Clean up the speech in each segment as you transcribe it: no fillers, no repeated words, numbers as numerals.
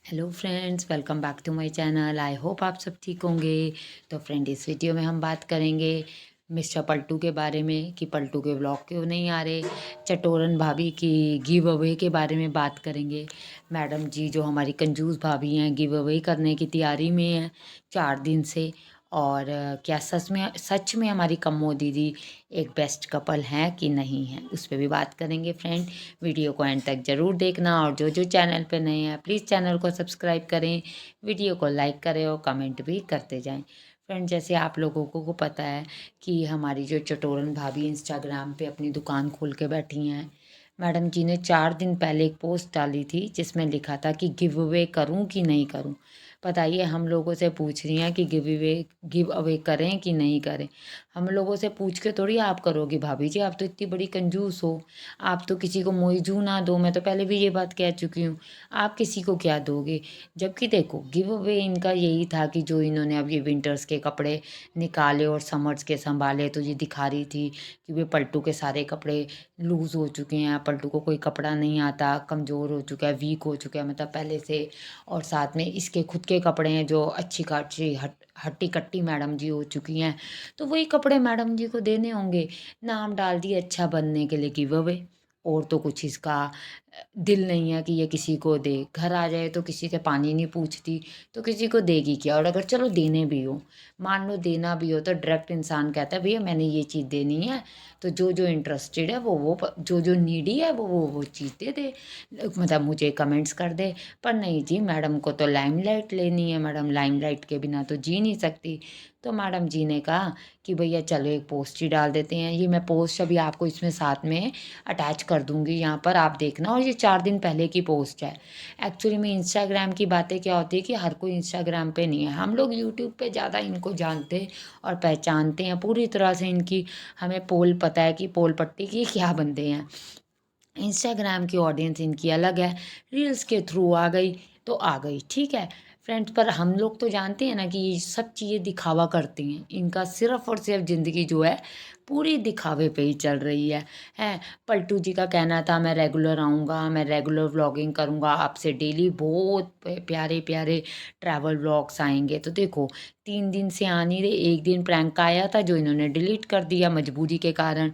Hello friends, welcome back to my channel. I hope आप सब ठीक होंगे। तो फ्रेंड, इस वीडियो में हम बात करेंगे मिस्टर पलटू के बारे में कि पलटू के व्लॉग क्यों नहीं आ रहे। चटोरन भाभी की गिव अवे के बारे में बात करेंगे। मैडम जी जो हमारी कंजूस भाभी हैं, गिव अवे करने की तैयारी में हैं 4 दिन से। और क्या सच में हमारी कम्मो दीदी एक बेस्ट कपल है कि नहीं है, उस पर भी बात करेंगे फ्रेंड। वीडियो को एंड तक ज़रूर देखना, और जो जो चैनल पे नए हैं प्लीज़ चैनल को सब्सक्राइब करें, वीडियो को लाइक करें और कमेंट भी करते जाएं। फ्रेंड, जैसे आप लोगों को पता है कि हमारी जो चटोरन भाभी इंस्टाग्राम पे अपनी दुकान खोल के बैठी हैं। मैडम जी ने 4 दिन पहले एक पोस्ट डाली थी जिसमें लिखा था कि गिव अवे करूं कि नहीं करूं। बताइए, हम लोगों से पूछ रही हैं कि गिव अवे करें कि नहीं करें। हम लोगों से पूछ के थोड़ी आप करोगी भाभी जी, आप तो इतनी बड़ी कंजूस हो। आप तो किसी को मोइजू ना दो, मैं तो पहले भी ये बात कह चुकी हूँ। आप किसी को क्या दोगे? जबकि देखो, गिव अवे इनका यही था कि जो इन्होंने अब ये विंटर्स के कपड़े निकाले और समर्स के संभाले, तो ये दिखा रही थी कि वे पलटू के सारे कपड़े लूज़ हो चुके हैं, पलटू को कोई कपड़ा नहीं आता, कमज़ोर हो चुका है, वीक हो चुका है मतलब पहले से। और साथ में इसके खुद के कपड़े हैं जो अच्छी खासी हट्टी कट्टी मैडम जी हो चुकी हैं। तो वही कपड़े मैडम जी को देने होंगे। नाम डाल दिए अच्छा बनने के लिए गिव अवे। और तो कुछ इसका दिल नहीं है कि ये किसी को दे। घर आ जाए तो किसी से पानी नहीं पूछती, तो किसी को देगी क्या? और अगर चलो देने भी हो, मान लो देना भी हो, तो डायरेक्ट इंसान कहता है भैया मैंने ये चीज़ देनी है। तो जो जो इंटरेस्टेड है जो जो नीडी है वो चीज़ दे दे, मतलब मुझे कमेंट्स कर दे। पर नहीं जी, मैडम को तो लाइमलाइट लेनी है, मैडम लाइमलाइट के बिना तो जी नहीं सकती। तो मैडम जी ने कहा कि भैया चलो एक पोस्ट ही डाल देते हैं। ये मैं पोस्ट अभी आपको इसमें साथ में अटैच कर दूंगी, यहाँ पर आप देखना। और ये 4 दिन पहले की पोस्ट है। एक्चुअली में इंस्टाग्राम की बातें क्या होती है कि हर कोई इंस्टाग्राम पे नहीं है। हम लोग यूट्यूब पे ज़्यादा इनको जानते और पहचानते हैं पूरी तरह से। इनकी हमें पोल पता है कि पोल पट्टी की क्या बंदे हैं। इंस्टाग्राम की ऑडियंस इनकी अलग है। रील्स के थ्रू आ गई तो आ गई, ठीक है फ्रेंड्स। पर हम लोग तो जानते हैं ना कि ये सब चीज़ें दिखावा करती हैं। इनका सिर्फ और सिर्फ ज़िंदगी जो है पूरी दिखावे पे ही चल रही है। हैं, पलटू जी का कहना था मैं रेगुलर आऊँगा, मैं रेगुलर व्लॉगिंग करूँगा आपसे डेली, बहुत प्यारे प्यारे ट्रैवल व्लॉग्स आएंगे। तो देखो, 3 दिन से आ नहीं रहे। एक दिन प्रैंक आया था जो इन्होंने डिलीट कर दिया मजबूरी के कारण।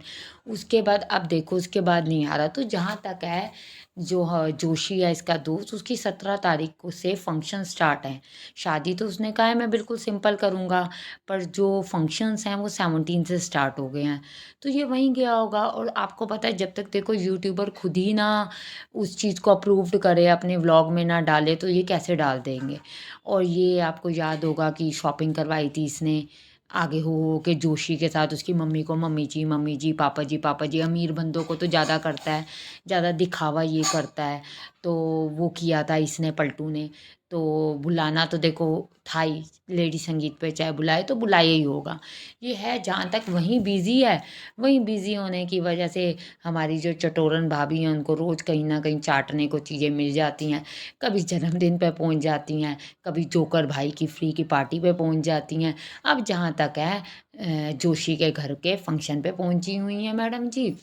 उसके बाद अब देखो, उसके बाद नहीं आ रहा। तो जहाँ तक है, जो जोशी है इसका दोस्त, उसकी 17 तारीख को से फंक्शन स्टार्ट है। शादी तो उसने कहा है मैं बिल्कुल सिंपल करूँगा, पर जो फंक्शंस हैं वो 17 से स्टार्ट हो गए हैं। तो ये वहीं गया होगा। और आपको पता है, जब तक देखो यूट्यूबर खुद ही ना उस चीज़ को अप्रूव्ड करे, अपने व्लॉग में ना डाले, तो ये कैसे डाल देंगे? और ये आपको याद होगा कि शॉपिंग करवाई थी इसने आगे हो के जोशी के साथ, उसकी मम्मी को मम्मी जी पापा जी पापा जी। अमीर बंदों को तो ज़्यादा करता है, ज़्यादा दिखावा ये करता है। तो वो किया था इसने, पलटू ने। तो बुलाना तो देखो था ही, लेडी संगीत पे चाहे बुलाए तो बुलाया ही होगा। ये है जहाँ तक वहीं बिज़ी है। वहीं बिज़ी होने की वजह से हमारी जो चटोरन भाभी हैं उनको रोज़ कहीं ना कहीं चाटने को चीज़ें मिल जाती हैं। कभी जन्मदिन पे पहुँच जाती हैं, कभी जोकर भाई की फ्री की पार्टी पे पहुँच जाती हैं। अब जहाँ तक है जोशी के घर के फंक्शन पे पहुंची हुई हैं मैडम जी।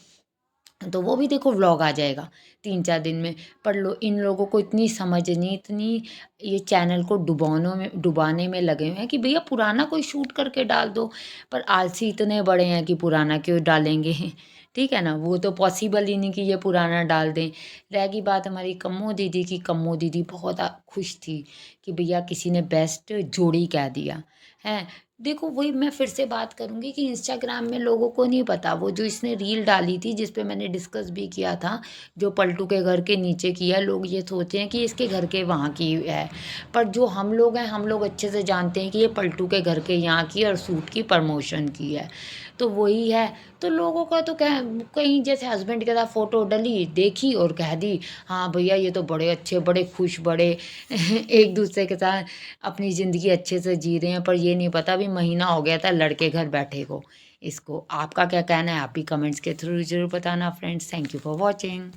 तो वो भी देखो व्लॉग आ जाएगा 3-4 दिन में। पर इन लोगों को इतनी समझ नहीं, इतनी ये चैनल को डुबाने में लगे हुए हैं कि भैया पुराना कोई शूट करके डाल दो। पर आलसी इतने बड़े हैं कि पुराना क्यों डालेंगे? ठीक है ना, वो तो पॉसिबल ही नहीं कि ये पुराना डाल दें। रह गई बात हमारी कम्मो दीदी की, कम्मो दीदी बहुत खुश थी कि भैया किसी ने बेस्ट जोड़ी कह दिया है। देखो, वही मैं फिर से बात करूँगी कि इंस्टाग्राम में लोगों को नहीं पता। वो जो इसने रील डाली थी जिस पे मैंने डिस्कस भी किया था, जो पलटू के घर के नीचे की है, लोग ये सोचते हैं कि इसके घर के वहाँ की है। पर जो हम लोग हैं, हम लोग अच्छे से जानते हैं कि ये पलटू के घर के यहाँ की और सूट की प्रमोशन की है। तो वही है। तो लोगों का तो कहीं जैसे हस्बैंड के साथ फ़ोटो डली देखी और कह दी हाँ भैया ये तो बड़े अच्छे, बड़े खुश, बड़े एक दूसरे के साथ अपनी ज़िंदगी अच्छे से जी रहे हैं। पर ये नहीं पता भी महीना हो गया था लड़के घर बैठे को। इसको आपका क्या कहना है? आप भी कमेंट्स के थ्रू ज़रूर बताना friends. Thank you for watching.